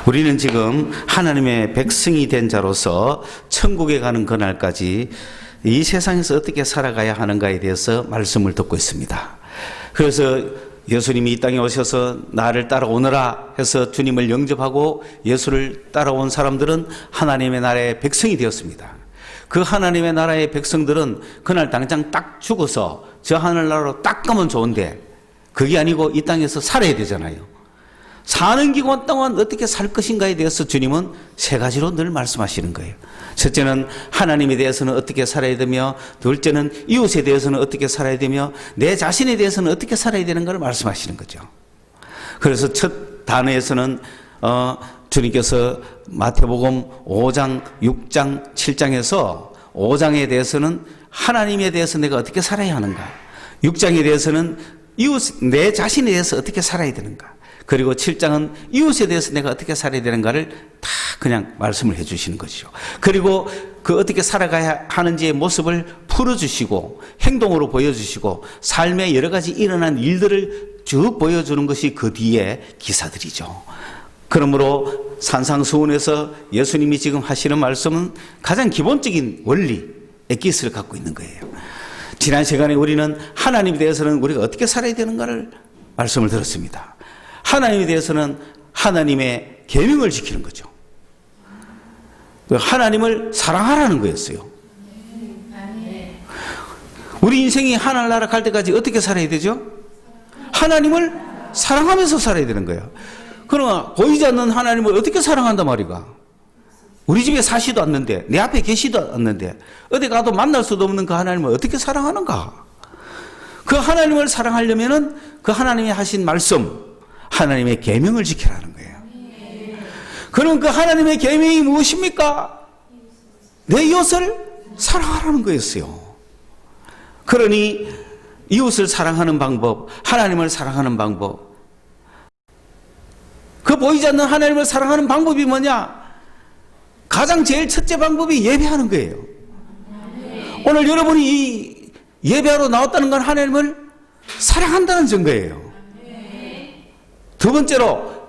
우리는 지금 하나님의 백성이 된 자로서 천국에 가는 그날까지 이 세상에서 어떻게 살아가야 하는가에 대해서 말씀을 듣고 있습니다. 그래서 예수님이 이 땅에 오셔서 나를 따라오너라 해서 주님을 영접하고 예수를 따라온 사람들은 하나님의 나라의 백성이 되었습니다. 그 하나님의 나라의 백성들은 그날 당장 딱 죽어서 저 하늘나라로 딱 가면 좋은데 그게 아니고 이 땅에서 살아야 되잖아요. 사는 기간 동안 어떻게 살 것인가에 대해서 주님은 세 가지로 늘 말씀하시는 거예요. 첫째는 하나님에 대해서는 어떻게 살아야 되며, 둘째는 이웃에 대해서는 어떻게 살아야 되며, 내 자신에 대해서는 어떻게 살아야 되는가를 말씀하시는 거죠. 그래서 첫 단어에서는 주님께서 마태복음 5장, 6장, 7장에서 5장에 대해서는 하나님에 대해서 내가 어떻게 살아야 하는가, 6장에 대해서는 이웃, 내 자신에 대해서 어떻게 살아야 되는가, 그리고 7장은 이웃에 대해서 내가 어떻게 살아야 되는가를 다 그냥 말씀을 해 주시는 것이죠. 그리고 그 어떻게 살아가야 하는지의 모습을 풀어주시고 행동으로 보여주시고 삶의 여러 가지 일어난 일들을 쭉 보여주는 것이 그 뒤에 기사들이죠. 그러므로 산상수훈에서 예수님이 지금 하시는 말씀은 가장 기본적인 원리, 엑기스를 갖고 있는 거예요. 지난 시간에 우리는 하나님에 대해서는 우리가 어떻게 살아야 되는가를 말씀을 들었습니다. 하나님에 대해서는 하나님의 계명을 지키는 거죠. 하나님을 사랑하라는 거였어요. 우리 인생이 하늘나라 갈 때까지 어떻게 살아야 되죠? 하나님을 사랑하면서 살아야 되는 거예요. 그러나 보이지 않는 하나님을 어떻게 사랑한단 말이가? 우리 집에 사시도 않는데, 내 앞에 계시도 않는데, 어디 가도 만날 수도 없는 그 하나님을 어떻게 사랑하는가? 그 하나님을 사랑하려면은 그 하나님이 하신 말씀, 하나님의 계명을 지키라는 거예요. 그럼 그 하나님의 계명이 무엇입니까? 내 이웃을 사랑하라는 거였어요. 그러니 이웃을 사랑하는 방법, 하나님을 사랑하는 방법, 그 보이지 않는 하나님을 사랑하는 방법이 뭐냐? 가장 제일 첫째 방법이 예배하는 거예요. 오늘 여러분이 이 예배하러 나왔다는 건 하나님을 사랑한다는 증거예요. 두 번째로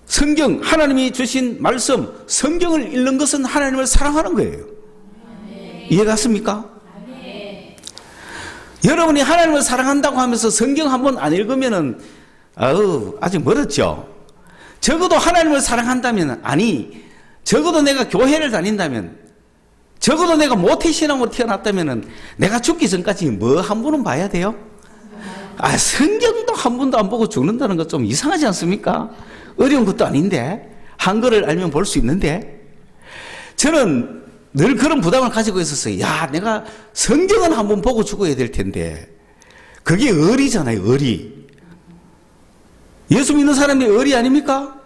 성경, 하나님이 주신 말씀, 성경을 읽는 것은 하나님을 사랑하는 거예요. 이해갔습니까? 여러분이 하나님을 사랑한다고 하면서 성경 한번 안 읽으면은 아직 멀었죠. 적어도 하나님을 사랑한다면, 아니 적어도 내가 교회를 다닌다면, 적어도 내가 모태신앙으로 태어났다면 내가 죽기 전까지 뭐 한 번은 봐야 돼요? 성경도 한 번도 안 보고 죽는다는 거 좀 이상하지 않습니까? 어려운 것도 아닌데, 한글을 알면 볼 수 있는데. 저는 늘 그런 부담을 가지고 있었어요. 내가 성경은 한 번 보고 죽어야 될 텐데. 그게 의리잖아요, 의리. 예수 믿는 사람이 의리 아닙니까?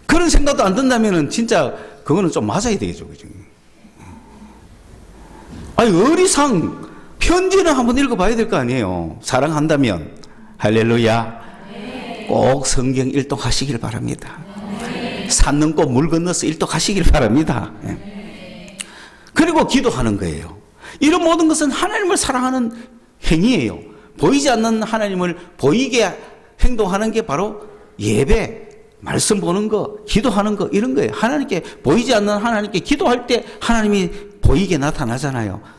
그런 생각도 안 든다면 진짜 그거는 좀 맞아야 되겠죠. 그죠? 의리상 편지는 한번 읽어봐야 될 거 아니에요. 사랑한다면. 할렐루야. 꼭 성경 일독하시길 바랍니다. 산 넘고 물 건너서 일독하시길 바랍니다. 그리고 기도하는 거예요. 이런 모든 것은 하나님을 사랑하는 행위예요. 보이지 않는 하나님을 보이게 행동하는 게 바로 예배, 말씀 보는 거, 기도하는 거, 이런 거예요. 하나님께, 보이지 않는 하나님께 기도할 때 하나님이 보이게 나타나잖아요.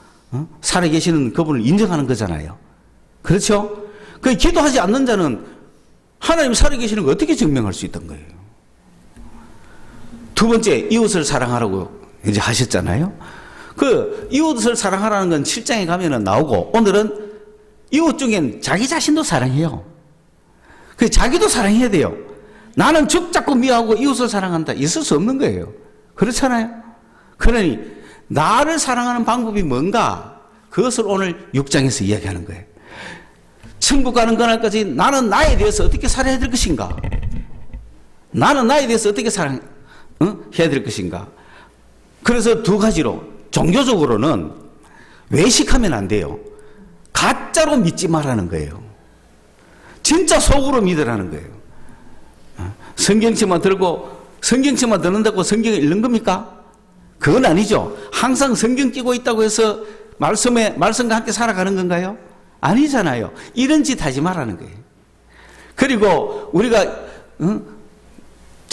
살아계시는 그분을 인정하는 거잖아요. 그렇죠? 그 기도하지 않는 자는 하나님 살아계시는 걸 어떻게 증명할 수 있던 거예요? 두 번째, 이웃을 사랑하라고 이제 하셨잖아요. 그 이웃을 사랑하라는 건 7장에 가면은 나오고, 오늘은 이웃 중엔 자기 자신도 사랑해요. 그 자기도 사랑해야 돼요. 나는 죽 잡고 미워하고 이웃을 사랑한다, 있을 수 없는 거예요. 그렇잖아요. 그러니 나를 사랑하는 방법이 뭔가, 그것을 오늘 6장에서 이야기하는 거예요. 천국 가는 그날까지 나는 나에 대해서 어떻게 살아야 될 것인가? 나는 나에 대해서 어떻게 해야 될 것인가? 그래서 두 가지로, 종교적으로는 외식하면 안 돼요. 가짜로 믿지 말라는 거예요. 진짜 속으로 믿으라는 거예요. 성경책만 들고, 성경책만 듣는다고 성경을 읽는 겁니까? 그건 아니죠. 항상 성경 끼고 있다고 해서 말씀과 함께 살아가는 건가요? 아니잖아요. 이런 짓 하지 말라는 거예요. 그리고 우리가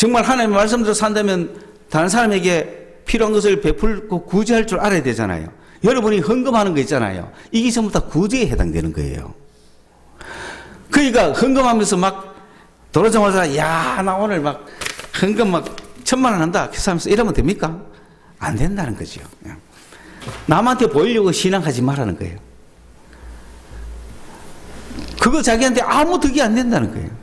정말 하나님의 말씀대로 산다면 다른 사람에게 필요한 것을 베풀고 구제할 줄 알아야 되잖아요. 여러분이 헌금하는 거 있잖아요. 이게 전부 다 구제에 해당되는 거예요. 그러니까 헌금하면서 막 돌아오자마자 야, 나 오늘 막 헌금 막 1,000만 원 한다. 계산하면서 이러면 됩니까? 안 된다는 거죠. 남한테 보이려고 신앙하지 말라는 거예요. 그거 자기한테 아무 득이 안 된다는 거예요.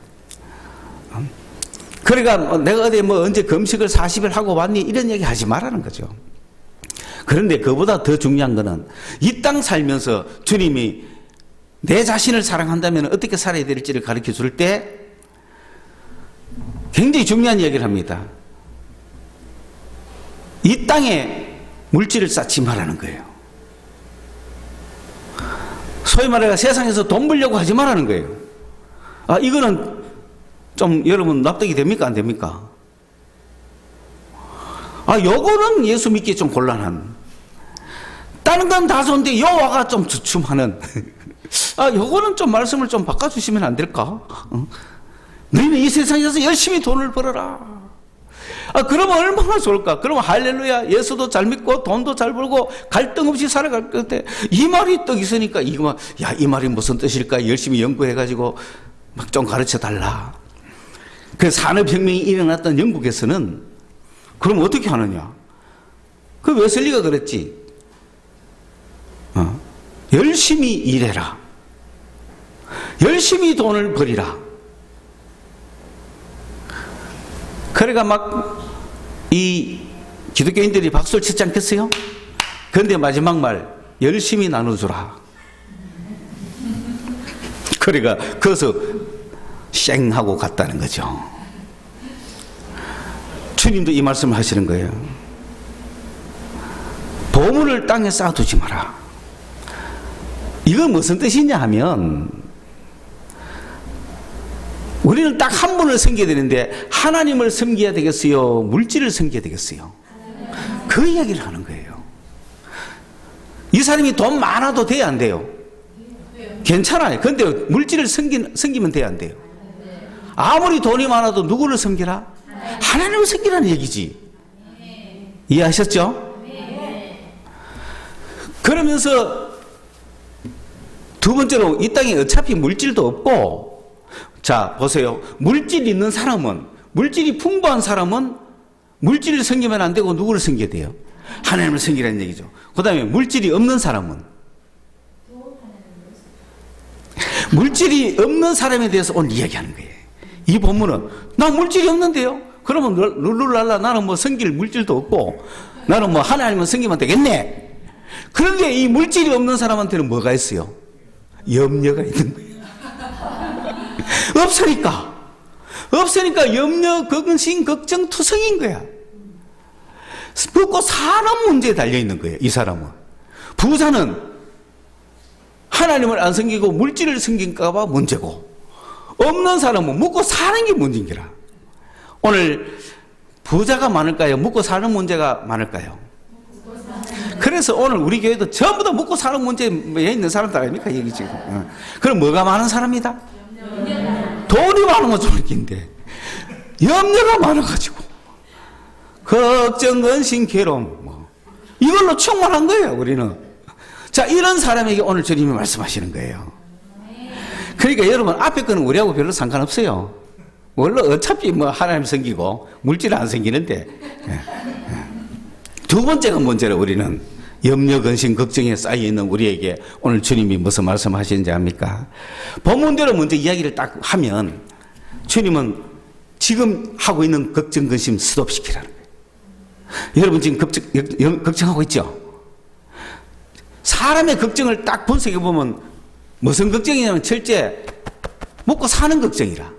그러니까 내가 어디 뭐 언제 금식을 40일 하고 왔니? 이런 얘기 하지 말라는 거죠. 그런데 그보다 더 중요한 거는 이 땅 살면서 주님이 내 자신을 사랑한다면 어떻게 살아야 될지를 가르쳐 줄 때 굉장히 중요한 얘기를 합니다. 이 땅에 물질을 쌓지 말라는 거예요. 소위 말해 세상에서 돈 벌려고 하지 말라는 거예요. 아, 이거는 좀 여러분 납득이 됩니까? 안 됩니까? 아, 요거는 예수 믿기 좀 곤란한. 다른 건 다 좋은데 여호와가 좀 주춤하는. 아, 요거는 좀 말씀을 좀 바꿔주시면 안 될까? 너희는 이 세상에서 열심히 돈을 벌어라. 아, 그러면 얼마나 좋을까? 그러면 할렐루야, 예수도 잘 믿고 돈도 잘 벌고 갈등 없이 살아갈 것 같아. 이 말이 떡 있으니까 이거 야, 이 말이 무슨 뜻일까? 열심히 연구해가지고 막 좀 가르쳐 달라. 그 산업혁명이 일어났던 영국에서는 그럼 어떻게 하느냐? 그 웨슬리가 그랬지. 열심히 일해라. 열심히 돈을 벌이라. 그러니까 막 이 기독교인들이 박수를 치지 않겠어요? 그런데 마지막 말 열심히 나눠주라. 그러니까 거기서 쌩 하고 갔다는 거죠. 주님도 이 말씀을 하시는 거예요. 보물을 땅에 쌓아두지 마라. 이건 무슨 뜻이냐 하면 우리는 딱 한 분을 섬겨야 되는데 하나님을 섬겨야 되겠어요? 물질을 섬겨야 되겠어요? 그 이야기를 하는 거예요. 이 사람이 돈 많아도 돼야 안 돼요? 괜찮아요. 그런데 물질을 섬기면 돼야 안 돼요? 아무리 돈이 많아도 누구를 섬기라? 하나님을 섬기라는 얘기지. 이해하셨죠? 그러면서 두 번째로 이 땅에 어차피 물질도 없고, 자 보세요. 물질이 있는 사람은, 물질이 풍부한 사람은 물질을 섬기면 안 되고 누구를 섬겨야 돼요? 하나님을 섬기라는 얘기죠. 그 다음에 물질이 없는 사람은, 물질이 없는 사람에 대해서 오늘 이야기하는 거예요. 이 본문은 나 물질이 없는데요? 그러면 룰루랄라 나는 뭐 섬길 물질도 없고 나는 뭐 하나님을 섬기면 되겠네. 그런데 이 물질이 없는 사람한테는 뭐가 있어요? 염려가 있는 거예요. 없으니까 염려, 근심, 걱정, 투성인 거야. 먹고 사는 문제에 달려있는 거예요. 이 사람은. 부자는 하나님을 안 섬기고 물질을 섬긴가 봐 문제고, 없는 사람은 먹고 사는 게 문제인기라. 오늘 부자가 많을까요? 먹고 사는 문제가 많을까요? 그래서 오늘 우리 교회도 전부 다 먹고 사는 문제에 있는 사람들 아닙니까? 여기 지금. 그럼 뭐가 많은 사람이다? 돈이 많은 건 좀 웃긴데 염려가 많아가지고 걱정, 근심, 괴로움 이걸로 충만한 거예요. 우리는. 자, 이런 사람에게 오늘 주님이 말씀하시는 거예요. 그러니까 여러분, 앞에 거는 우리하고 별로 상관없어요. 원래 어차피 뭐 하나님 섬기고 물질 안 섬기는데, 두 번째가 문제로 우리는 염려, 근심, 걱정에 쌓여있는 우리에게 오늘 주님이 무슨 말씀하시는지 압니까? 본문대로 먼저 이야기를 딱 하면 주님은 지금 하고 있는 걱정, 근심 스톱시키라는 거예요. 여러분 지금 걱정하고 있죠? 사람의 걱정을 딱 분석해 보면 무슨 걱정이냐면 첫째, 먹고 사는 걱정이라.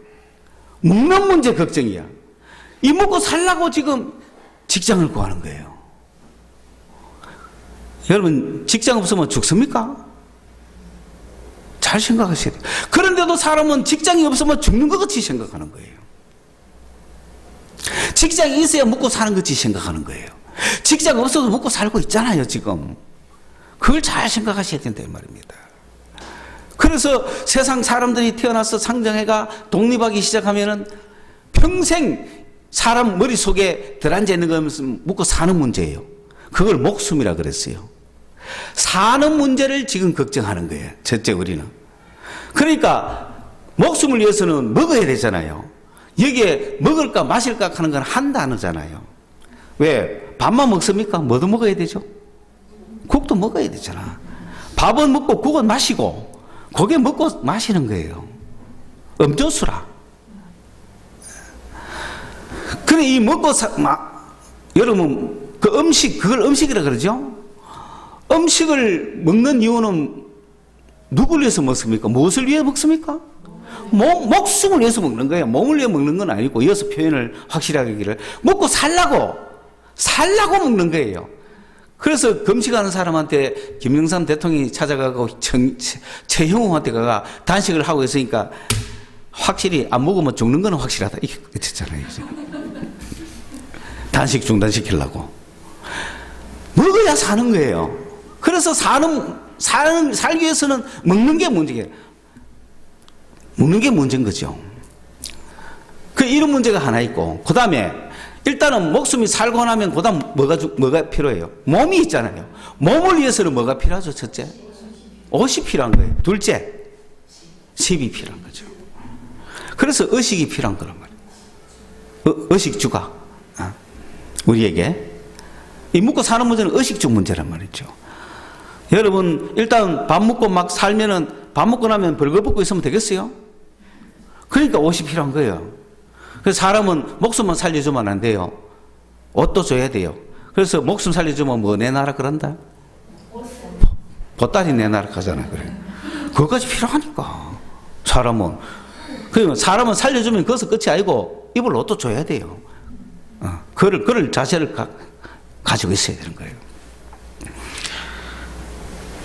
먹는 문제 걱정이야. 이 먹고 살라고 지금 직장을 구하는 거예요. 여러분 직장 없으면 죽습니까? 잘 생각하셔야 돼요. 그런데도 사람은 직장이 없으면 죽는 것 같이 생각하는 거예요. 직장이 있어야 먹고 사는 것 같이 생각하는 거예요. 직장 없어도 먹고 살고 있잖아요 지금. 그걸 잘 생각하셔야 된다는 말입니다. 그래서 세상 사람들이 태어나서 상정해가 독립하기 시작하면은 평생 사람 머릿속에 들어앉아 있는 것은 묻고 사는 문제예요. 그걸 목숨이라 그랬어요. 사는 문제를 지금 걱정하는 거예요. 첫째 우리는. 그러니까 목숨을 위해서는 먹어야 되잖아요. 여기에 먹을까 마실까 하는 건 한 단어잖아요. 왜? 밥만 먹습니까? 뭐도 먹어야 되죠? 국도 먹어야 되잖아. 밥은 먹고 국은 마시고 고기 먹고 마시는 거예요. 음료수라. 그래 이 먹고 여러분 그 음식 그걸 음식이라 그러죠? 음식을 먹는 이유는 누구를 위해서 먹습니까? 무엇을 위해 먹습니까? 목숨을 위해서 먹는 거예요. 몸을 위해 먹는 건 아니고 이어서 표현을 확실하게 하기를 먹고 살라고 먹는 거예요. 그래서 금식하는 사람한테 김영삼 대통령이 찾아가고 최형우한테 가가 단식을 하고 있으니까 확실히 안 먹으면 죽는 건 확실하다. 이게 그랬잖아요. 단식 중단시키려고. 먹어야 사는 거예요. 그래서 살기 위해서는 먹는 게 문제예요. 먹는 게 문제인 거죠. 이런 문제가 하나 있고, 그 다음에 일단은 목숨이 살고 나면 그 다음 뭐가 필요해요? 몸이 있잖아요. 몸을 위해서는 뭐가 필요하죠? 첫째, 옷이 필요한 거예요. 둘째, 집이 필요한 거죠. 그래서 의식이 필요한 거란 말이에요. 의식주가 우리에게 이 먹고 사는 문제는 의식주 문제란 말이죠. 여러분 일단 밥 먹고 막 살면은 밥 먹고 나면 벌거벗고 있으면 되겠어요? 그러니까 옷이 필요한 거예요. 그래서 사람은 목숨만 살려주면 안 돼요. 옷도 줘야 돼요. 그래서 목숨 살려주면 뭐 내놔라 그런다? 보따리 내놔라 하잖아. 그래. 그것까지 필요하니까 사람은. 그러면 사람은 살려주면 그것은 끝이 아니고 입을 옷도 줘야 돼요. 그럴 자세를 가지고 있어야 되는 거예요.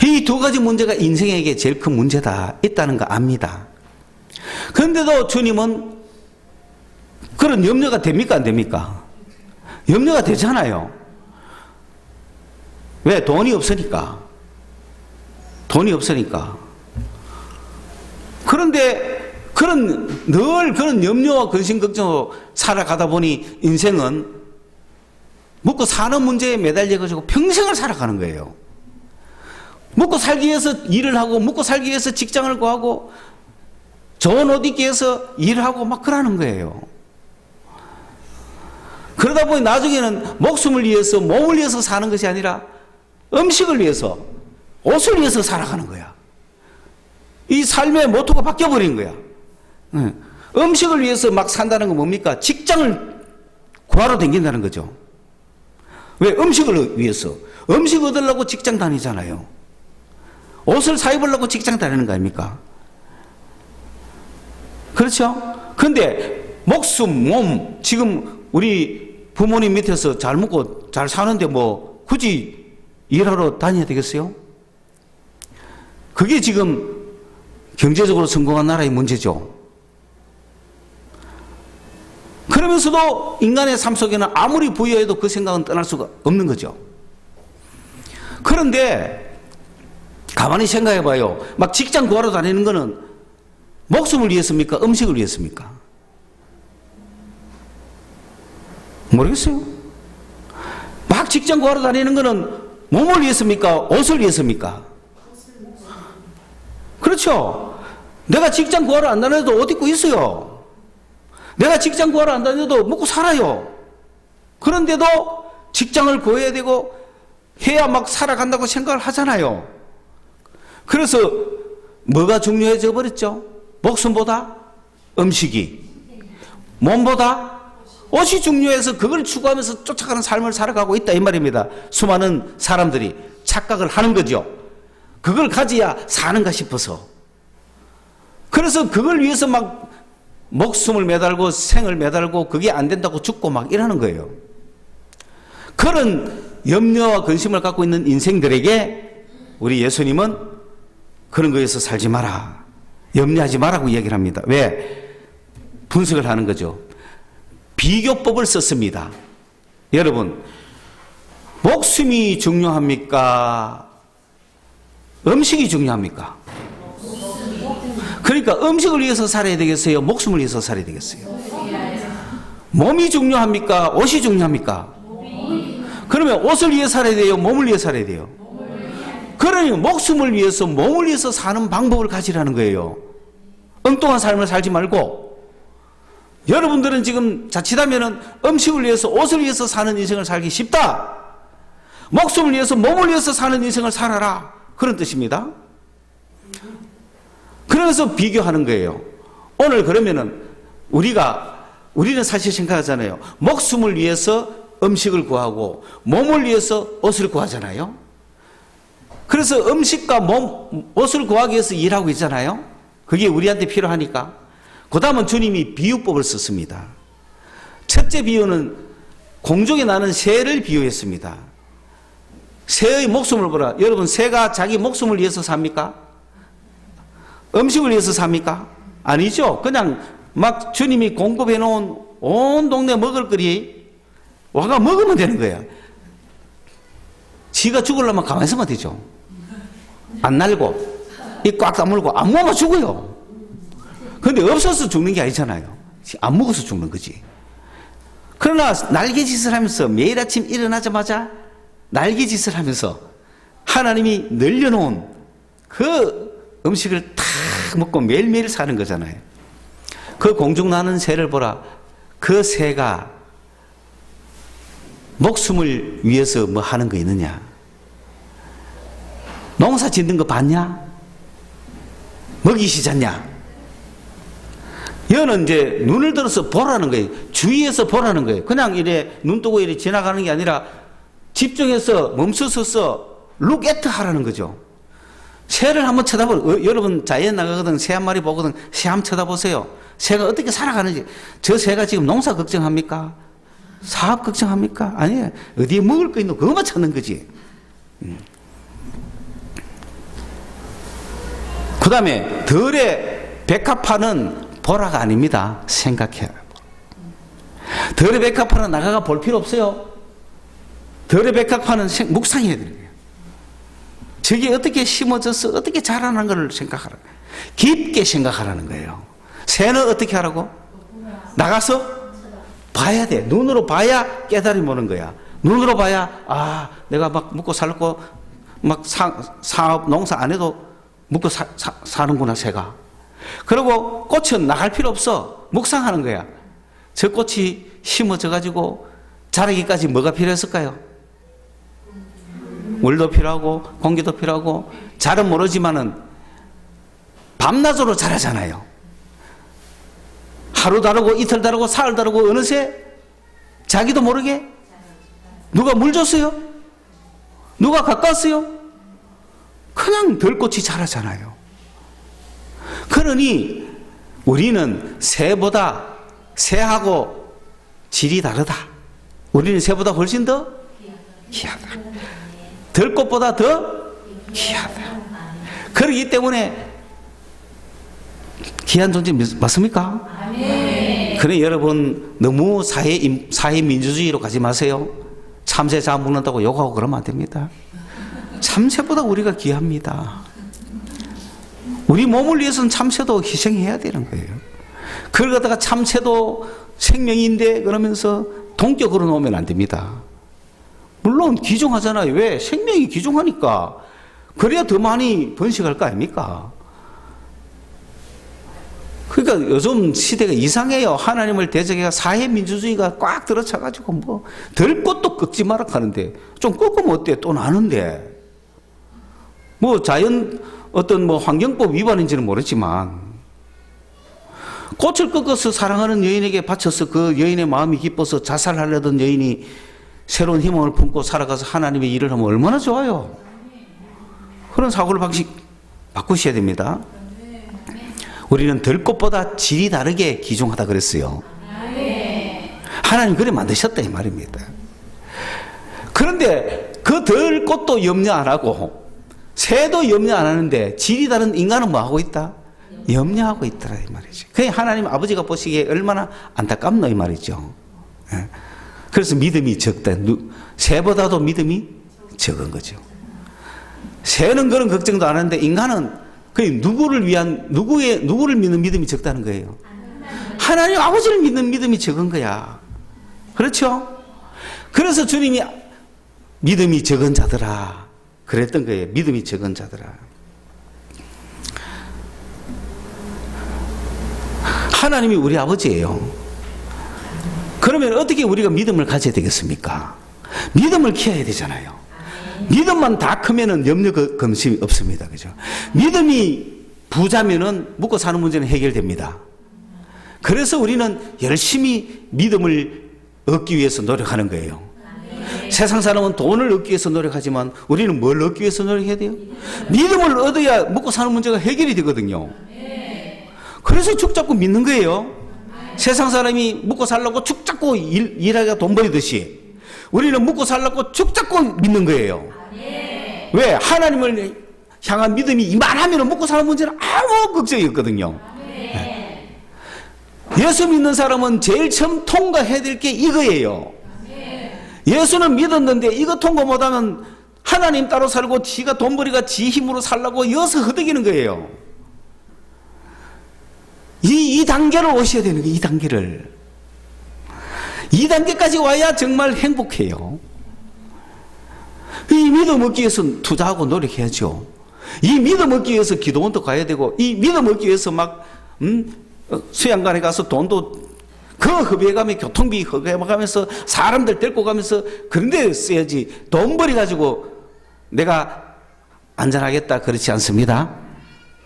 이 두 가지 문제가 인생에게 제일 큰 문제다 있다는 거 압니다. 그런데도 주님은 그런 염려가 됩니까 안 됩니까? 염려가 되잖아요. 왜? 돈이 없으니까. 그런데 늘 그런 염려와 근심 걱정으로 살아가다 보니 인생은 먹고 사는 문제에 매달려 가지고 평생을 살아가는 거예요. 먹고 살기 위해서 일을 하고 먹고 살기 위해서 직장을 구하고 좋은 옷 입기 위해서 일을 하고 막 그러는 거예요. 그러다 보니 나중에는 목숨을 위해서 몸을 위해서 사는 것이 아니라 음식을 위해서 옷을 위해서 살아가는 거야. 이 삶의 모토가 바뀌어버린 거야. 음식을 위해서 막 산다는 건 뭡니까? 직장을 구하러 다닌다는 거죠. 왜? 음식을 위해서. 음식 얻으려고 직장 다니잖아요. 옷을 사 입으려고 직장 다니는 거 아닙니까? 그렇죠? 근데 목숨, 몸, 지금 우리 부모님 밑에서 잘 먹고 잘 사는데 뭐 굳이 일하러 다녀야 되겠어요? 그게 지금 경제적으로 성공한 나라의 문제죠. 그러면서도 인간의 삶 속에는 아무리 부유해도 그 생각은 떠날 수가 없는 거죠. 그런데 가만히 생각해 봐요. 막 직장 구하러 다니는 거는 목숨을 위해서입니까? 음식을 위해서입니까? 모르겠어요. 막 직장 구하러 다니는 거는 몸을 위해서입니까? 옷을 위해서입니까? 그렇죠. 내가 직장 구하러 안 다녀도 옷 입고 있어요. 내가 직장 구하러 안 다녀도 먹고 살아요. 그런데도 직장을 구해야 되고 해야 막 살아간다고 생각을 하잖아요. 그래서 뭐가 중요해져 버렸죠? 목숨보다 음식이, 몸보다 옷이 중요해서 그걸 추구하면서 쫓아가는 삶을 살아가고 있다 이 말입니다. 수많은 사람들이 착각을 하는 거죠. 그걸 가져야 사는가 싶어서. 그래서 그걸 위해서 막 목숨을 매달고 생을 매달고 그게 안 된다고 죽고 막 이러는 거예요. 그런 염려와 근심을 갖고 있는 인생들에게 우리 예수님은 그런 거에서 살지 마라. 염려하지 마라고 이야기를 합니다. 왜? 분석을 하는 거죠. 비교법을 썼습니다. 여러분, 목숨이 중요합니까? 음식이 중요합니까? 그러니까 음식을 위해서 살아야 되겠어요? 목숨을 위해서 살아야 되겠어요? 몸이 중요합니까? 옷이 중요합니까? 그러면 옷을 위해 살아야 돼요? 몸을 위해 살아야 돼요? 그러니 목숨을 위해서, 몸을 위해서 사는 방법을 가지라는 거예요. 엉뚱한 삶을 살지 말고. 여러분들은 지금 자칫하면 음식을 위해서, 옷을 위해서 사는 인생을 살기 쉽다. 목숨을 위해서, 몸을 위해서 사는 인생을 살아라. 그런 뜻입니다. 그래서 비교하는 거예요. 오늘 그러면은 우리는 사실 생각하잖아요. 목숨을 위해서 음식을 구하고 몸을 위해서 옷을 구하잖아요. 그래서 음식과 옷을 구하기 위해서 일하고 있잖아요. 그게 우리한테 필요하니까. 그 다음은 주님이 비유법을 썼습니다. 첫째 비유는 공중에 나는 새를 비유했습니다. 새의 목숨을 보라. 여러분, 새가 자기 목숨을 위해서 삽니까? 음식을 위해서 삽니까? 아니죠. 그냥 막 주님이 공급해 놓은 온 동네 먹을 거리 와가 먹으면 되는 거야. 지가 죽으려면 가만히 있으면 되죠. 안 날고 입 꽉 다물고 안 먹으면 죽어요. 그런데 없어서 죽는 게 아니잖아요. 안 먹어서 죽는 거지. 그러나 날개짓을 하면서 매일 아침 일어나자마자 날개짓을 하면서 하나님이 늘려놓은 그 음식을 탁 먹고 매일매일 사는 거잖아요. 그 공중 나는 새를 보라. 그 새가 목숨을 위해서 뭐 하는 거 있느냐? 농사 짓는 거 봤냐? 먹이시잖냐? 여는 이제 눈을 들어서 보라는 거예요. 주위에서 보라는 거예요. 그냥 이래 눈 뜨고 이래 지나가는 게 아니라 집중해서 멈춰서서 look at 하라는 거죠. 새를 한번 쳐다보세요. 여러분 자연 나가거든 새 한 마리 보거든 새 한번 쳐다보세요. 새가 어떻게 살아가는지. 저 새가 지금 농사 걱정합니까? 사업 걱정합니까? 아니에요. 어디에 먹을 거 있노? 그것만 찾는 거지. 그 다음에 덜의 백합화는 보라가 아닙니다. 생각해요. 덜의 백합화는 나가가 볼 필요 없어요. 덜의 백합화는 묵상해야 돼요. 저게 어떻게 심어져서 어떻게 자라는 걸 생각하라. 깊게 생각하라는 거예요. 새는 어떻게 하라고? 나가서 봐야 돼. 눈으로 봐야 깨달음이 오는 거야. 눈으로 봐야 내가 막 먹고 살고 막 사업 농사 안 해도 먹고 사는구나 새가. 그리고 꽃은 나갈 필요 없어. 묵상하는 거야. 저 꽃이 심어져 가지고 자라기까지 뭐가 필요했을까요? 물도 필요하고 공기도 필요하고 잘은 모르지만은 밤낮으로 자라잖아요. 하루 다르고 이틀 다르고 사흘 다르고 어느새 자기도 모르게 누가 물 줬어요? 누가 가꿨어요? 그냥 들꽃이 자라잖아요. 그러니 우리는 새하고 질이 다르다. 우리는 새보다 훨씬 더 귀하다. 들꽃보다 더 귀하다. 그렇기 때문에 귀한 존재 맞습니까? 그래 여러분 너무 사회 민주주의로 가지 마세요. 참새 잡아먹는다고 욕하고 그러면 안 됩니다. 참새보다 우리가 귀합니다. 우리 몸을 위해서는 참새도 희생해야 되는 거예요. 그걸 갖다가 참새도 생명인데 그러면서 동격으로 놓으면 안 됩니다. 물론 귀중하잖아요. 왜? 생명이 귀중하니까. 그래야 더 많이 번식할 거 아닙니까? 그러니까 요즘 시대가 이상해요. 하나님을 대적해가 사회민주주의가 꽉 들어차가지고 뭐 될 것도 꺾지 마라 하는데 좀 꺾으면 어때? 또 나는데 뭐 자연 어떤 뭐 환경법 위반인지는 모르지만 꽃을 꺾어서 사랑하는 여인에게 바쳐서 그 여인의 마음이 기뻐서 자살하려던 여인이 새로운 희망을 품고 살아가서 하나님의 일을 하면 얼마나 좋아요. 그런 사고를 방식 바꾸셔야 됩니다. 우리는 들꽃보다 질이 다르게 귀중하다 그랬어요. 하나님 그래 만드셨다 이 말입니다. 그런데 그 들꽃도 염려 안 하고 새도 염려 안 하는데 질이 다른 인간은 뭐 하고 있다? 염려하고 있더라 이 말이죠. 그게 하나님 아버지가 보시기에 얼마나 안타깝노 이 말이죠. 그래서 믿음이 적다. 새보다도 믿음이 적은 거죠. 새는 그런 걱정도 안 하는데 인간은 누구를 믿는 믿음이 적다는 거예요? 하나님 아버지를 믿는 믿음이 적은 거야. 그렇죠? 그래서 주님이 믿음이 적은 자들아 그랬던 거예요. 믿음이 적은 자들아. 하나님이 우리 아버지예요. 그러면 어떻게 우리가 믿음을 가져야 되겠습니까? 믿음을 키워야 되잖아요. 믿음만 다 크면은 염려 검심이 없습니다. 그죠? 믿음이 부자면은 먹고 사는 문제는 해결됩니다. 그래서 우리는 열심히 믿음을 얻기 위해서 노력하는 거예요. 세상 사람은 돈을 얻기 위해서 노력하지만 우리는 뭘 얻기 위해서 노력해야 돼요? 믿음을 얻어야 먹고 사는 문제가 해결이 되거든요. 그래서 죽 잡고 믿는 거예요. 세상 사람이 먹고 살려고 죽 잡고 일하기가 돈 벌듯이 우리는 먹고 살려고 죽 잡고 믿는 거예요. 왜? 하나님을 향한 믿음이 이만하면 먹고 사는 문제는 아무 걱정이 없거든요. 예수 믿는 사람은 제일 처음 통과해야 될 게 이거예요. 예수는 믿었는데 이거 통과 못하면 하나님 따로 살고 지가 돈벌이가 지 힘으로 살라고 여서 허덕이는 거예요. 이 단계를 오셔야 되는 거예요. 이 단계를. 이 단계까지 와야 정말 행복해요. 이 믿음 얻기 위해서 투자하고 노력해야죠. 이 믿음 얻기 위해서 기도원도 가야 되고 이 믿음 얻기 위해서 막 수양관에 가서 돈도 그 허비해가며 교통비 허비해가면서 사람들 데리고 가면서 그런 데 써야지 돈벌이 가지고 내가 안전하겠다 그렇지 않습니다.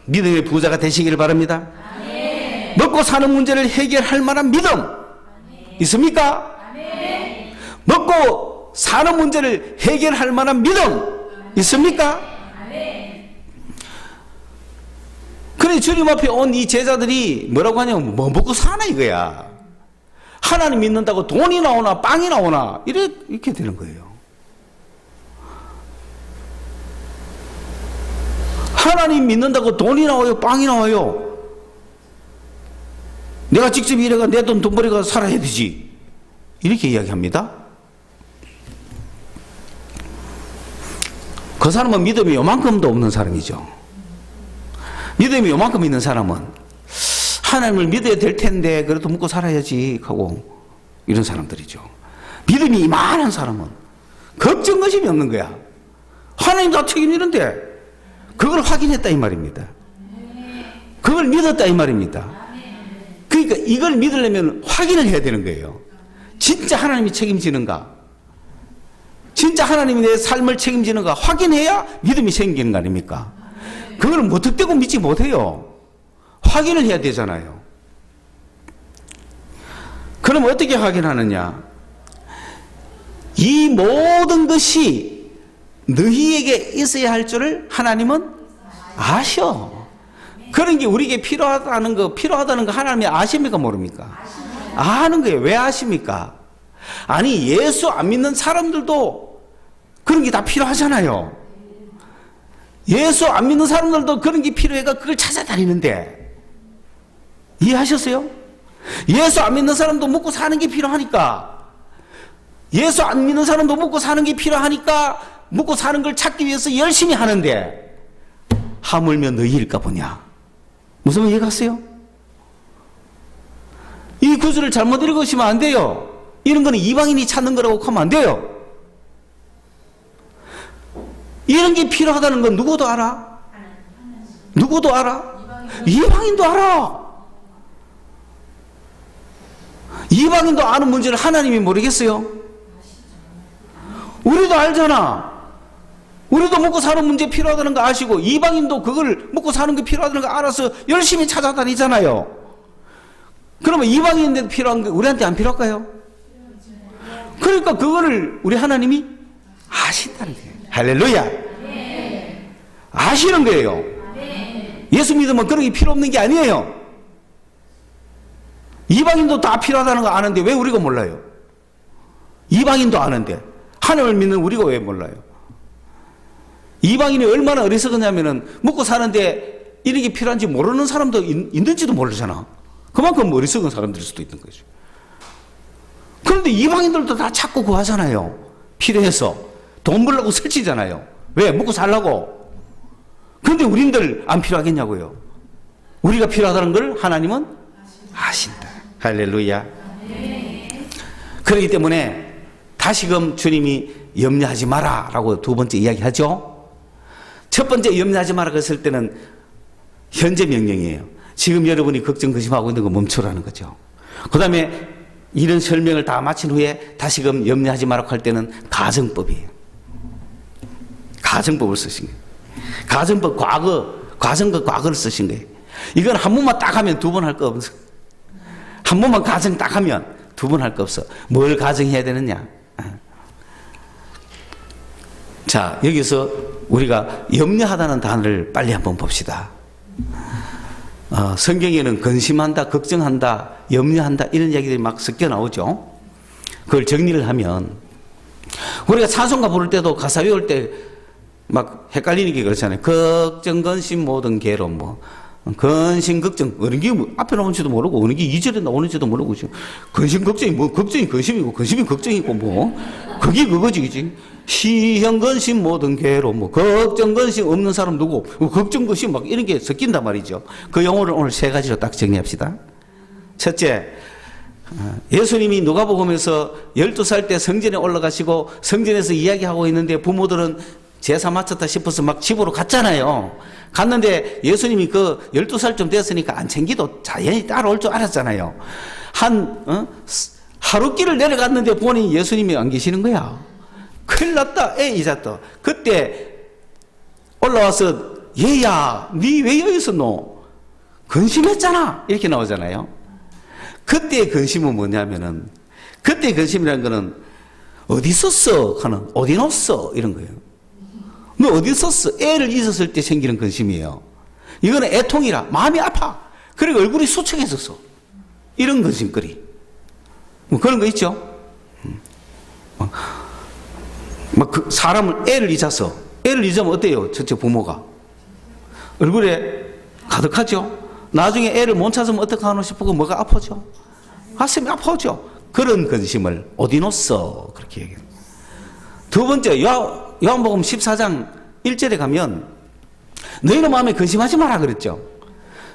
믿음의 부자가 되시길 바랍니다. 먹고 사는 문제를 해결할 만한 믿음 있습니까? 먹고 사는 문제를 해결할 만한 믿음 있습니까? 그래 주님 앞에 온 이 제자들이 뭐라고 하냐면 뭐 먹고 사나 이거야. 하나님 믿는다고 돈이 나오나 빵이 나오나 이렇게 되는 거예요. 하나님 믿는다고 돈이 나와요 빵이 나와요. 내가 직접 일해가 내 돈 돈벌이가 살아야 되지 이렇게 이야기합니다. 그 사람은 믿음이 요만큼도 없는 사람이죠. 믿음이 요만큼 있는 사람은 하나님을 믿어야 될 텐데 그래도 먹고 살아야지 하고 이런 사람들이죠. 믿음이 이만한 사람은 걱정 의심이 없는 거야. 하나님 다 책임지는데 그걸 확인했다 이 말입니다. 그걸 믿었다 이 말입니다. 그러니까 이걸 믿으려면 확인을 해야 되는 거예요. 진짜 하나님이 책임지는가? 진짜 하나님이 내 삶을 책임지는가? 확인해야 믿음이 생기는 거 아닙니까? 그걸 무턱대고 믿지 못해요. 확인을 해야 되잖아요. 그럼 어떻게 확인하느냐? 이 모든 것이 너희에게 있어야 할 줄을 하나님은 아셔. 그런 게 우리에게 필요하다는 거 하나님이 아십니까 모릅니까? 아는 거예요. 왜 아십니까? 아니 예수 안 믿는 사람들도 그런 게 다 필요하잖아요. 예수 안 믿는 사람들도 그런 게 필요해가 그걸 찾아다니는데 이해하셨어요? 예수 안 믿는 사람도 먹고 사는 게 필요하니까 예수 안 믿는 사람도 먹고 사는 게 필요하니까 먹고 사는 걸 찾기 위해서 열심히 하는데 하물며 너희일까 보냐. 무슨 말 이해갔어요? 이 구절을 잘못 읽으시면 안 돼요. 이런 거는 이방인이 찾는 거라고 하면 안 돼요. 이런 게 필요하다는 건 누구도 알아? 누구도 알아? 이방인도 알아. 이방인도 아는 문제를 하나님이 모르겠어요? 우리도 알잖아. 우리도 먹고 사는 문제 필요하다는 거 아시고 이방인도 그걸 먹고 사는 게 필요하다는 거 알아서 열심히 찾아다니잖아요. 그러면 이방인한테 필요한 게 우리한테 안 필요할까요? 그러니까 그거를 우리 하나님이 아신다는 거예요. 할렐루야. 아시는 거예요. 예수 믿으면 그런 게 필요 없는 게 아니에요. 이방인도 다 필요하다는 거 아는데 왜 우리가 몰라요? 이방인도 아는데 하나님을 믿는 우리가 왜 몰라요? 이방인이 얼마나 어리석었냐면은 먹고 사는데 이런 게 필요한지 모르는 사람도 있는지도 모르잖아. 그만큼 어리석은 사람들일 수도 있는 거죠. 그런데 이방인들도 다 찾고 구하잖아요. 필요해서 돈 벌려고 설치잖아요. 왜? 먹고 살라고. 그런데 우린들 안 필요하겠냐고요. 우리가 필요하다는 걸 하나님은 아신다. 할렐루야. 그렇기 때문에 다시금 주님이 염려하지 마라 라고 두 번째 이야기하죠. 첫 번째 염려하지 마라 했을 때는 현재 명령이에요. 지금 여러분이 걱정 근심하고 있는 거 멈추라는 거죠. 그 다음에 이런 설명을 다 마친 후에 다시금 염려하지 마라 할 때는 가정법이에요. 가정법을 쓰신 거예요. 가정법 가정법 과거를 쓰신 거예요. 이건 한 번만 딱 하면 두 번 할 거 없어. 한 번만 가정 딱 하면 두 번 할 거 없어. 뭘 가정해야 되느냐. 자, 여기서 우리가 염려하다는 단어를 빨리 한번 봅시다. 성경에는 근심한다, 걱정한다, 염려한다 이런 이야기들이 막 섞여 나오죠. 그걸 정리를 하면 우리가 찬송가 부를 때도 가사 외울 때 막 헷갈리는 게 그렇잖아요. 걱정, 근심, 모든 괴로움, 근심, 걱정, 어느 게 앞에 나오는지도 모르고 어느 게 2절에 나오는지도 모르고 근심, 걱정이 걱정이 근심이고 근심이 걱정이고 그게 그거지, 그지? 시형, 근심, 모든 괴로움, 걱정, 근심 없는 사람 누구? 걱정, 근심 막 이런 게 섞인단 말이죠. 그 용어를 오늘 세 가지로 딱 정리합시다. 첫째, 예수님이 누가복음에서 12살 때 성전에 올라가시고 성전에서 이야기하고 있는데 부모들은 제사 마쳤다 싶어서 막 집으로 갔잖아요. 갔는데 예수님이 그 12살쯤 됐으니까 안 챙기도 자연히 따라올 줄 알았잖아요. 하루길을 내려갔는데 보니 예수님이 안 계시는 거야. 큰일 났다. 애 잊었다. 그때 올라와서 얘야, 니 왜 여기 있었노? 근심했잖아. 이렇게 나오잖아요. 그때의 근심은 뭐냐면은, 그때의 근심이라는 거는 어디 있었어? 하는 어디 놓았어? 이런 거예요. 너 어디 있었어? 애를 잊었을 때 생기는 근심이에요. 이거는 애통이라 마음이 아파. 그리고 얼굴이 수척해졌어. 이런 근심거리. 뭐 그런 거 있죠. 막 그 사람을 애를 잊어서 애를 잊으면 어때요? 첫째 부모가 얼굴에 가득하죠. 나중에 애를 못 찾으면 어떡하나 싶고 뭐가 아프죠. 가슴이 아프죠. 그런 근심을 어디 놓았어? 그렇게 얘기해요. 두 번째, 요한복음 14장 1절에 가면 너희는 마음에 근심하지 마라 그랬죠.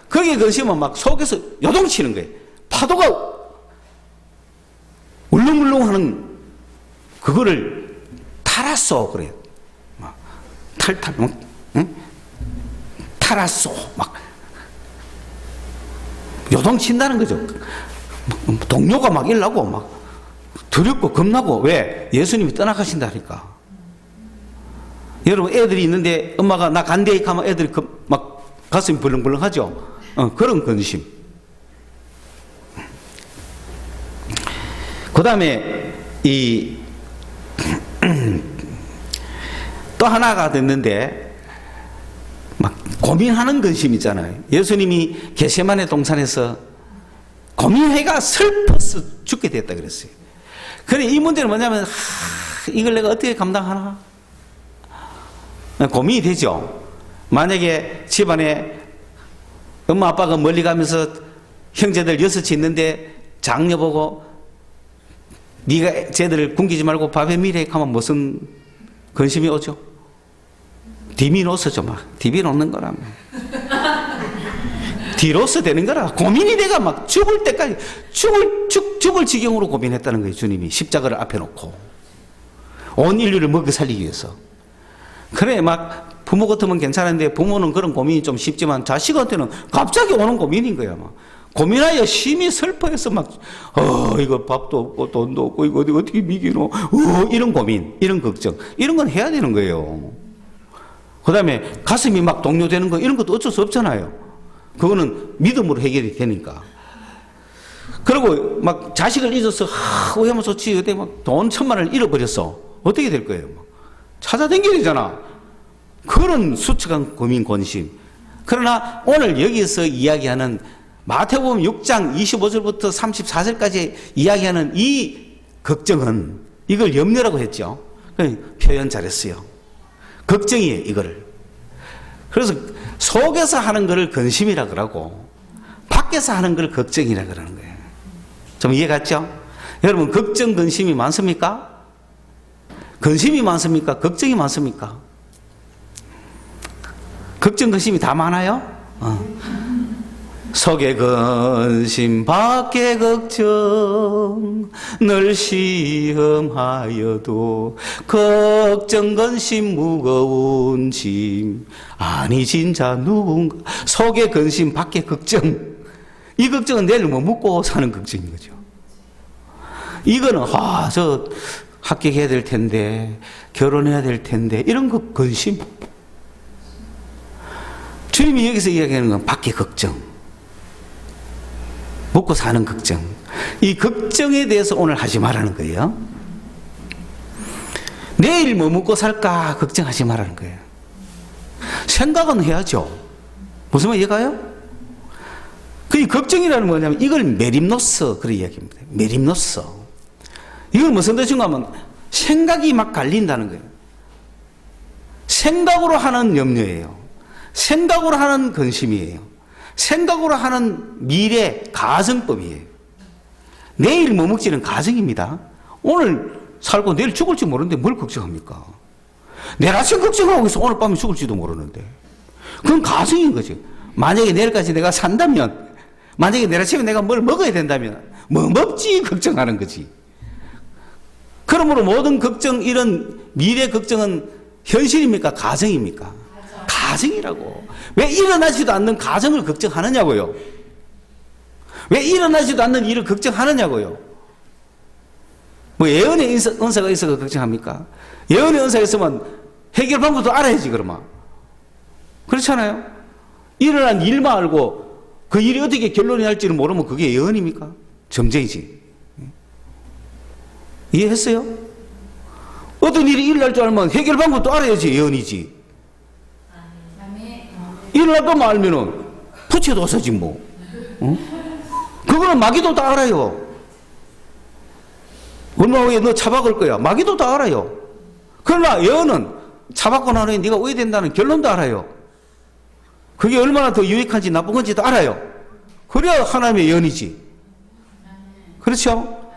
거기에 근심은 막 속에서 요동치는 거예요. 파도가 울렁울렁하는 그거를 탈았어 그래요. 막 탈탈 막 응? 탈았어 막 요동친다는 거죠. 동료가 막 일나고 막 두렵고 겁나고. 왜? 예수님이 떠나가신다니까. 여러분 애들이 있는데 엄마가 나 간대 하면 애들이 막 가슴이 벌렁벌렁 하죠. 그런 근심. 그 다음에 또 하나가 됐는데 막 고민하는 근심 있잖아요. 예수님이 겟세마네 동산에서 고민해가 슬퍼서 죽게 됐다 그랬어요. 그래 이 문제는 뭐냐면 이걸 내가 어떻게 감당하나 고민이 되죠. 만약에 집안에 엄마 아빠가 멀리 가면서 형제들 6이 있는데 장녀 보고 네가 쟤들을 굶기지 말고 밥에 미래 하면 무슨 근심이 오죠? 디비 놓서죠. 막 디비 놓는 거라 뒤로서 되는 거라. 고민이 내가 막 죽을 때까지 죽을 지경으로 고민했다는 거예요. 주님이 십자가를 앞에 놓고 온 인류를 먹여 살리기 위해서. 그래 막 부모 같으면 괜찮은데 부모는 그런 고민이 좀 쉽지만 자식한테는 갑자기 오는 고민인 거야. 막 고민하여 심히 슬퍼해서 막 이거 밥도 없고 돈도 없고 이거 어떻게 미기노 이런 고민, 이런 걱정, 이런 건 해야 되는 거예요. 그 다음에 가슴이 막 동요되는 거 이런 것도 어쩔 수 없잖아요. 그거는 믿음으로 해결이 되니까. 그리고 막 자식을 잊어서 왜 하면 좋지 어때 막 돈 1,000만 원을 잃어버렸어. 어떻게 될 거예요? 찾아다녀야 되잖아. 그런 수척한 고민, 권심. 그러나 오늘 여기서 이야기하는 마태복음 6장 25절부터 34절까지 이야기하는 이 걱정은 이걸 염려라고 했죠. 표현 잘했어요. 걱정이에요, 이거를. 그래서 속에서 하는 것을 근심이라 그러고 밖에서 하는 걸 걱정이라 그러는 거예요. 좀 이해갔죠? 여러분 걱정, 근심이 많습니까? 근심이 많습니까? 걱정이 많습니까? 걱정, 근심이 다 많아요? 속에 근심 밖에 걱정 늘 시험하여도 걱정 근심 무거운 짐 아니 진짜 누군가 속에 근심 밖에 걱정 이 걱정은 내일 뭐 묻고 사는 걱정인 거죠. 이거는 저 합격해야 될 텐데 결혼해야 될 텐데 이런 거 근심. 주님이 여기서 이야기하는 건 밖에 걱정 먹고 사는 걱정. 이 걱정에 대해서 오늘 하지 말라는 거예요. 내일 뭐 먹고 살까 걱정하지 말라는 거예요. 생각은 해야죠. 무슨 말 이해가요? 그 걱정이라는 뭐냐면 이걸 메림노스 그런 이야기입니다. 메림노스. 이걸 무슨 뜻인가 하면 생각이 막 갈린다는 거예요. 생각으로 하는 염려예요. 생각으로 하는 근심이에요. 생각으로 하는 미래 가정법이에요. 내일 뭐 먹지는 가정입니다. 오늘 살고 내일 죽을지 모르는데 뭘 걱정합니까? 내일 아침 걱정하고 있어. 오늘 밤에 죽을지도 모르는데. 그건 가정인 거죠. 만약에 내일까지 내가 산다면, 만약에 내일 아침에 내가 뭘 먹어야 된다면 뭐 먹지 걱정하는 거지. 그러므로 모든 걱정, 이런 미래 걱정은 현실입니까? 가정입니까? 가정이라고. 왜 일어나지도 않는 가정을 걱정하느냐고요. 왜 일어나지도 않는 일을 걱정하느냐고요. 뭐 예언의 은사가 있어서 걱정합니까? 예언의 은사가 있으면 해결 방법도 알아야지 그러면. 그렇잖아요. 일어난 일만 알고 그 일이 어떻게 결론이 날지를 모르면 그게 예언입니까? 점쟁이지. 이해했어요? 어떤 일이 일어날 줄 알면 해결 방법도 알아야지 예언이지. 일어날 것만 알면은 부채도사지 뭐. 그거는 마귀도 다 알아요. 얼마 후에 너 차 박을 거야. 마귀도 다 알아요. 그러나 예언은 차 박고 난 후에 네가 오해된다는 결론도 알아요. 그게 얼마나 더 유익한지 나쁜 건지도 알아요. 그래야 하나님의 예언이지. 그렇죠?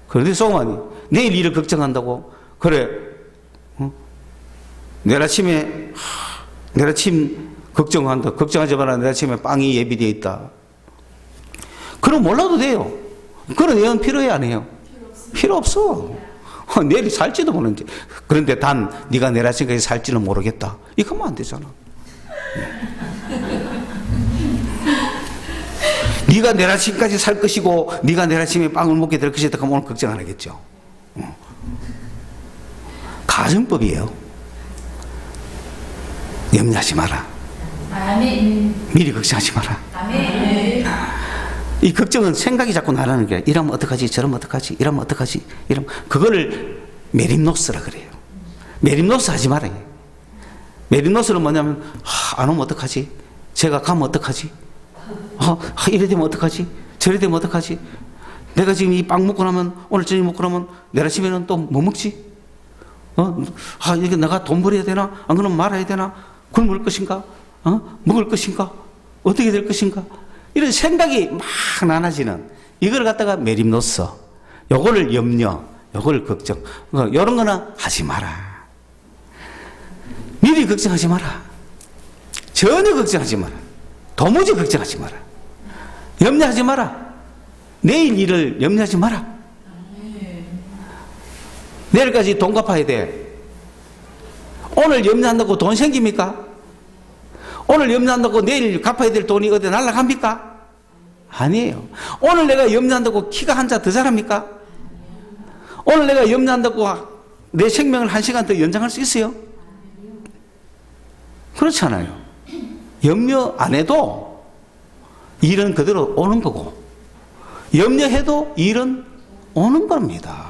그런데 소망이 내일 일을 걱정한다고 그래. 내일 아침에 내일 아침 걱정한다. 걱정하지 마라. 내일 아침에 빵이 예비되어 있다. 그럼 몰라도 돼요. 그런 예언 필요해 안 해요? 필요 없어. 내일 살지도 모르는데. 그런데 단 네가 내일 아침까지 살지는 모르겠다. 이거 하면 안 되잖아. 네가 내일 아침까지 살 것이고 네가 내일 아침에 빵을 먹게 될 것이다. 그럼 오늘 걱정 안 하겠죠. 가정법이에요. 염려하지 마라. 아멘. 미리 걱정하지 마라. 아멘. 이 걱정은 생각이 자꾸 나라는 게 이러면 어떡하지 저러면 어떡하지 이러면 어떡하지 이러면 그거를 메림노스라 그래요. 메림노스 하지 말아요. 메림노스는 뭐냐면 안 오면 어떡하지 제가 가면 어떡하지 이래 되면 어떡하지 저래 되면 어떡하지 내가 지금 이 빵 먹고 나면 오늘 저녁 먹고 나면 내일 아침에는 또 뭐 먹지 이게 내가 돈 벌어야 되나 안 그러면 말아야 되나 굶을 것인가 먹을 것인가 어떻게 될 것인가 이런 생각이 막 나눠지는 이걸 갖다가 메림노스 요거를 염려 요거를 걱정 이런 거는 하지 마라. 미리 걱정하지 마라. 전혀 걱정하지 마라. 도무지 걱정하지 마라. 염려하지 마라. 내일 일을 염려하지 마라. 내일까지 돈 갚아야 돼. 오늘 염려한다고 돈 생깁니까? 오늘 염려한다고 내일 갚아야 될 돈이 어디 날아갑니까? 아니에요. 오늘 내가 염려한다고 키가 한 자 더 자랍니까? 오늘 내가 염려한다고 내 생명을 1시간 더 연장할 수 있어요? 그렇잖아요. 염려 안 해도 일은 그대로 오는 거고 염려해도 일은 오는 겁니다.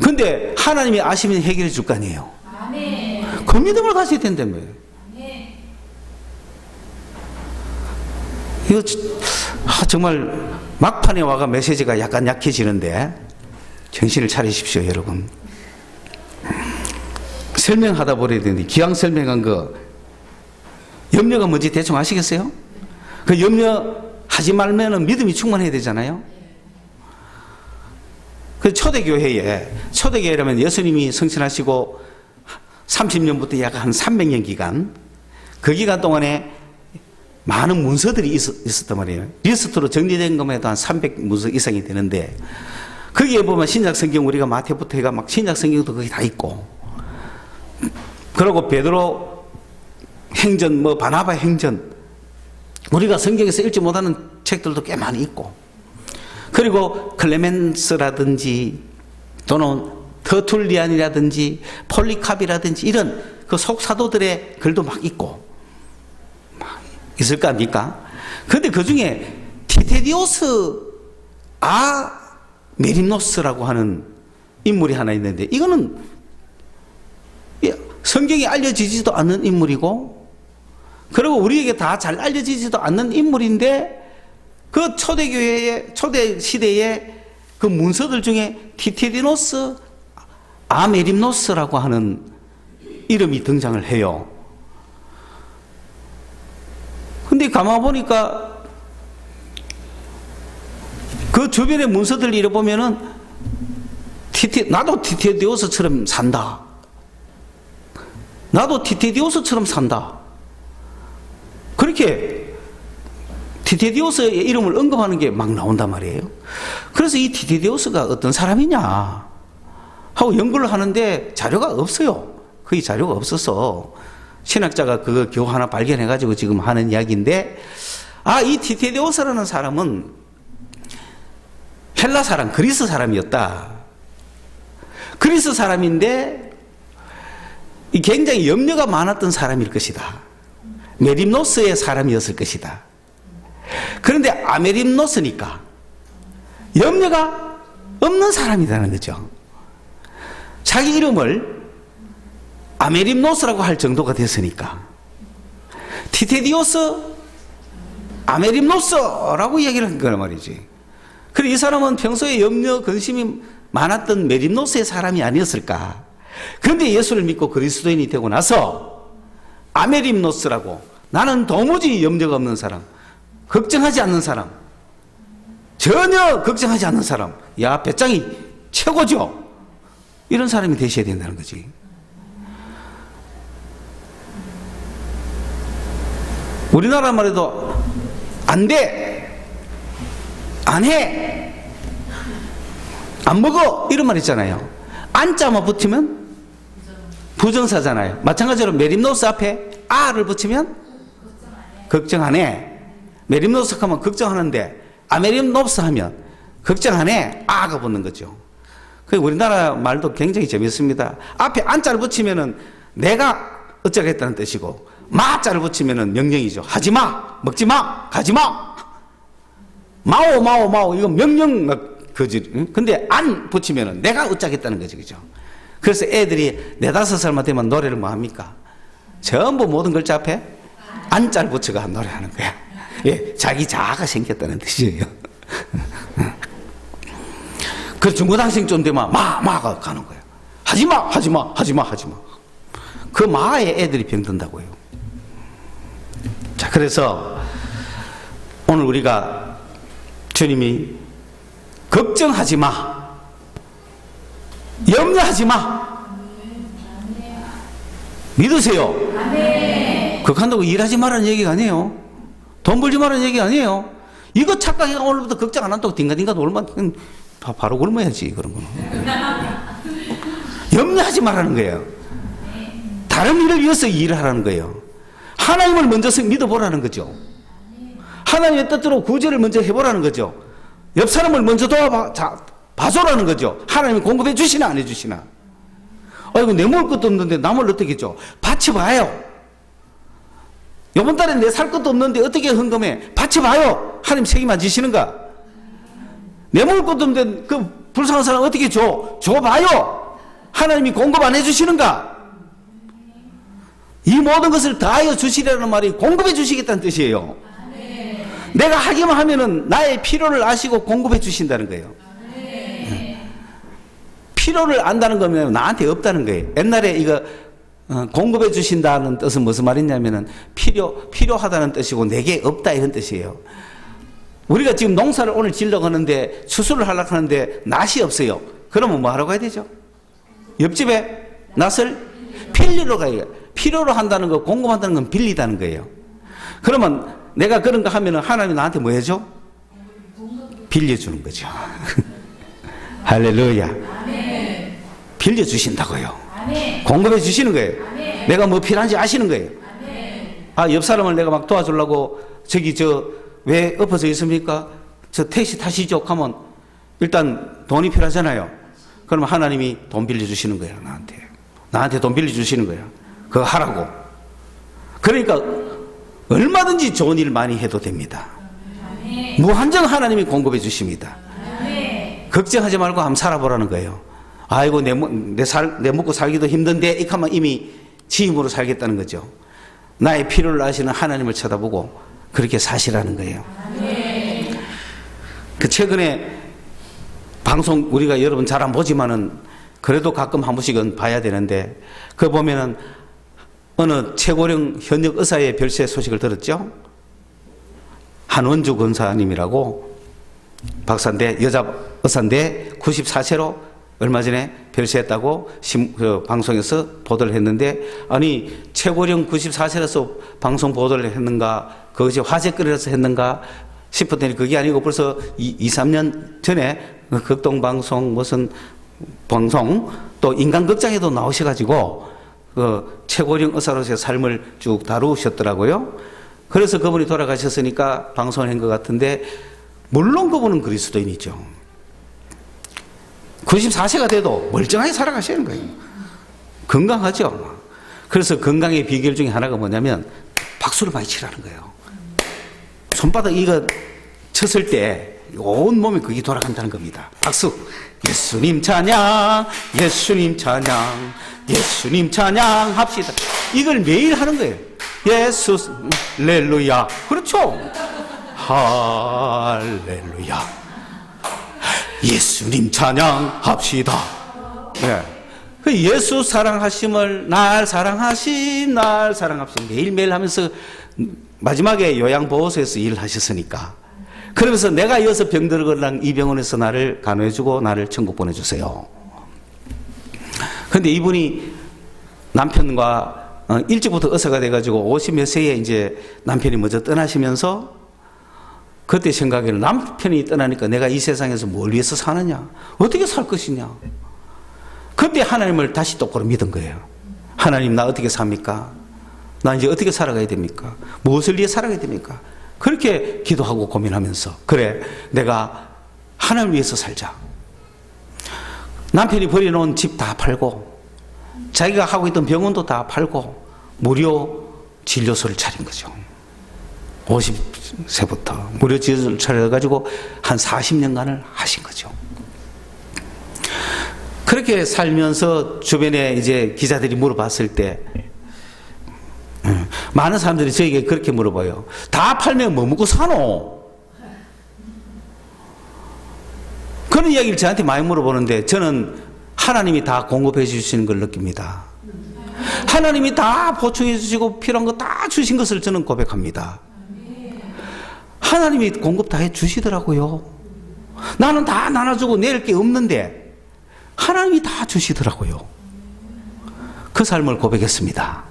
근데 하나님이 아시면 해결해 줄 거 아니에요. 아멘. 그 믿음을 가져야 된다며. 아멘. 이거 정말 막판에 와가 메시지가 약간 약해지는데 정신을 차리십시오 여러분. 설명하다 버려야 되는데 기왕 설명한 거 염려가 뭔지 대충 아시겠어요? 그 염려하지 말면은 믿음이 충만해야 되잖아요. 그 초대교회라면 예수님이 성천하시고 30년부터 약 한 300년 기간 그 기간 동안에 많은 문서들이 있었단 말이에요. 리스트로 정리된 것만 해도 한 300문서 이상이 되는데 거기에 보면 신약 성경 우리가 마태부터 해가 막 신약 성경도 거기 다 있고 그리고 베드로 행전 뭐 바나바 행전 우리가 성경에서 읽지 못하는 책들도 꽤 많이 있고 그리고 클레멘스라든지 또는 터툴리안이라든지 폴리캅이라든지 이런 그 속사도들의 글도 막 있고 막 있을 거 아닙니까? 그런데 그 중에 티테디오스 메림노스라고 하는 인물이 하나 있는데 이거는 성경에 알려지지도 않는 인물이고 그리고 우리에게 다 잘 알려지지도 않는 인물인데 그 초대교회의 초대 시대의 그 문서들 중에 티테디노스 아메림노스라고 하는 이름이 등장을 해요. 근데 가만 보니까 그 주변의 문서들 읽어보면은 나도 티테디오스처럼 산다. 나도 티테디오스처럼 산다. 그렇게 티테디오스의 이름을 언급하는 게 막 나온단 말이에요. 그래서 이 티테디오스가 어떤 사람이냐 하고 연구를 하는데 자료가 없어요. 거의 자료가 없어서 신학자가 그거 겨우 하나 발견해가지고 지금 하는 이야기인데 이 티테디오스라는 사람은 헬라 사람, 그리스 사람이었다. 그리스 사람인데 굉장히 염려가 많았던 사람일 것이다. 메림노스의 사람이었을 것이다. 그런데 아메림노스니까 염려가 없는 사람이라는 거죠. 자기 이름을 아메림노스라고 할 정도가 됐으니까 티테디오스 아메림노스라고 얘기를 한 거란 말이지. 그리고 이 사람은 평소에 염려 근심이 많았던 메림노스의 사람이 아니었을까. 그런데 예수를 믿고 그리스도인이 되고 나서 아메림노스라고 나는 도무지 염려가 없는 사람, 걱정하지 않는 사람, 전혀 걱정하지 않는 사람, 야 배짱이 최고죠. 이런 사람이 되셔야 된다는 거지. 우리나라 말에도 안 돼, 안 해, 안 먹어 이런 말 있잖아요. 안자만 붙이면 부정사잖아요. 마찬가지로 메림노스 앞에 아를 붙이면 걱정 안 해. 메림노스 하면 걱정하는데 아메림노스 하면 걱정 안 해. 아가 붙는 거죠. 그 우리나라 말도 굉장히 재밌습니다. 앞에 안자를 붙이면은 내가 어쩌겠다는 뜻이고 마자를 붙이면은 명령이죠. 하지 마, 먹지 마, 가지 마. 마오 이거 명령 거지. 근데 안 붙이면은 내가 어쩌겠다는 거죠, 그죠? 그래서 애들이 4-5살만 되면 노래를 뭐 합니까? 전부 모든 글자 앞에 안자를 붙여가 노래하는 거야. 예, 자기 자아가 생겼다는 뜻이에요. 그래서 중고등학생쯤 되면 마가 가는 거예요. 하지마. 그 마에 애들이 병든다고요. 자, 그래서 오늘 우리가 주님이 걱정하지 마, 염려하지 마, 믿으세요. 그렇다고 일하지 말라는 얘기가 아니에요. 돈 벌지 말라는 얘기가 아니에요. 이거 착각해가 오늘부터 걱정 안 한다고 딩가딩가 놀면 바로 굶어야지. 그런 거는 염려하지 말라는 거예요. 다른 일을 위해서 일을 하라는 거예요. 하나님을 먼저 믿어보라는 거죠. 하나님의 뜻대로 구제를 먼저 해보라는 거죠. 옆 사람을 먼저 봐줘라는 거죠. 하나님이 공급해 주시나 안 해주시나. 아이고 내 먹을 것도 없는데 남을 어떻게 줘. 바쳐봐요. 이번 달에 내 살 것도 없는데 어떻게 헌금해. 바쳐봐요. 하나님 책임 안 지시는가. 내 먹을 것도 없는데 그 불쌍한 사람 어떻게 줘. 줘봐요. 하나님이 공급 안 해주시는가. 이 모든 것을 다하여 주시라는 말이 공급해 주시겠다는 뜻이에요. 내가 하기만 하면은 나의 필요를 아시고 공급해 주신다는 거예요. 필요를 안다는 거면 나한테 없다는 거예요. 옛날에 이거 공급해 주신다는 뜻은 무슨 말이냐면은 필요하다는 뜻이고 내게 없다 이런 뜻이에요. 우리가 지금 농사를 오늘 지으려고 하는데 추수를 하려고 하는데 낫이 없어요. 그러면 뭐 하러 가야 되죠? 옆집에 낫을 빌리러 가야 돼요. 필요로 한다는 거, 공급한다는 건 빌리다는 거예요. 그러면 내가 그런 거 하면은 하나님이 나한테 뭐 해줘? 빌려주는 거죠. 할렐루야. 아멘. 빌려주신다고요. 아멘. 공급해 주시는 거예요. 아멘. 내가 뭐 필요한지 아시는 거예요. 아멘. 아, 옆 사람을 내가 막 도와주려고 저기 왜 엎어져 있습니까? 저 택시 타시죠? 하면 일단 돈이 필요하잖아요. 그러면 하나님이 돈 빌려주시는 거예요. 나한테 돈 빌려주시는 거예요. 그거 하라고. 그러니까 얼마든지 좋은 일 많이 해도 됩니다. 아멘. 무한정 하나님이 공급해 주십니다. 아멘. 걱정하지 말고 한번 살아보라는 거예요. 아이고 내 먹고 살기도 힘든데 이렇게 하면 이미 지 힘으로 살겠다는 거죠. 나의 필요를 아시는 하나님을 쳐다보고 그렇게 사시라는 거예요. 아멘. 그 최근에 방송 우리가 여러분 잘 안 보지만은 그래도 가끔 한 번씩은 봐야 되는데 그 보면은 어느 최고령 현역 의사의 별세 소식을 들었죠? 한원주 권사님이라고 박사인데 여자 의사인데 94세로 얼마 전에 별세했다고 방송에서 보도를 했는데 아니 최고령 94세라서 방송 보도를 했는가 그것이 화제거리라서 했는가 싶었더니 그게 아니고 벌써 2, 3년 전에 극동방송 무슨 방송 또 인간극장에도 나오셔가지고 그 최고령 의사로서의 삶을 쭉 다루셨더라고요. 그래서 그분이 돌아가셨으니까 방송을 한 것 같은데 물론 그분은 그리스도인이죠. 94세가 돼도 멀쩡하게 살아가시는 거예요. 건강하죠. 그래서 건강의 비결 중에 하나가 뭐냐면 박수를 많이 치라는 거예요. 손바닥 이거 쳤을 때 온 몸이 그게 돌아간다는 겁니다. 박수. 예수님 찬양, 예수님 찬양, 예수님 찬양 합시다. 이걸 매일 하는 거예요. 예수, 할렐루야. 그렇죠? 할렐루야. 예수님 찬양 합시다. 네. 그 예수 사랑하심을 날 사랑하심 매일매일 하면서 마지막에 요양보호소에서 일을 하셨으니까 그러면서 내가 이어서 병들어걸랑 이 병원에서 나를 간호해주고 나를 천국 보내주세요. 그런데 이분이 남편과 일찍부터 의사가 돼가지고 50몇 세에 이제 남편이 먼저 떠나시면서 그때 생각에는 남편이 떠나니까 내가 이 세상에서 뭘 위해서 사느냐? 어떻게 살 것이냐? 그때 하나님을 다시 똑바로 믿은 거예요. 하나님 나 어떻게 삽니까? 나 이제 어떻게 살아가야 됩니까? 무엇을 위해 살아가야 됩니까? 그렇게 기도하고 고민하면서 그래 내가 하나님을 위해서 살자. 남편이 버려놓은 집 다 팔고 자기가 하고 있던 병원도 다 팔고 무료 진료소를 차린 거죠. 50세부터 무료 진료소를 차려가지고 한 40년간을 하신 거죠. 그렇게 살면서 주변에 이제 기자들이 물어봤을 때 많은 사람들이 저에게 그렇게 물어봐요. 다 팔면 뭐 먹고 사노? 그런 이야기를 저한테 많이 물어보는데 저는 하나님이 다 공급해 주시는 걸 느낍니다. 하나님이 다 보충해 주시고 필요한 거 다 주신 것을 저는 고백합니다. 하나님이 공급 다 해 주시더라고요. 나는 다 나눠주고 낼 게 없는데 하나님이 다 주시더라고요. 그 삶을 고백했습니다.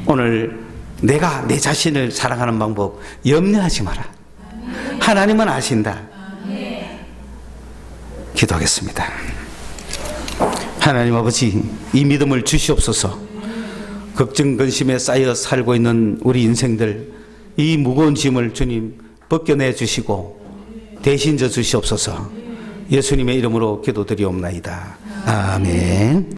오늘 내가 내 자신을 사랑하는 방법 염려하지 마라. 하나님은 아신다. 기도하겠습니다. 하나님 아버지 이 믿음을 주시옵소서. 걱정 근심에 쌓여 살고 있는 우리 인생들 이 무거운 짐을 주님 벗겨내 주시고 대신 져 주시옵소서. 예수님의 이름으로 기도드리옵나이다. 아멘.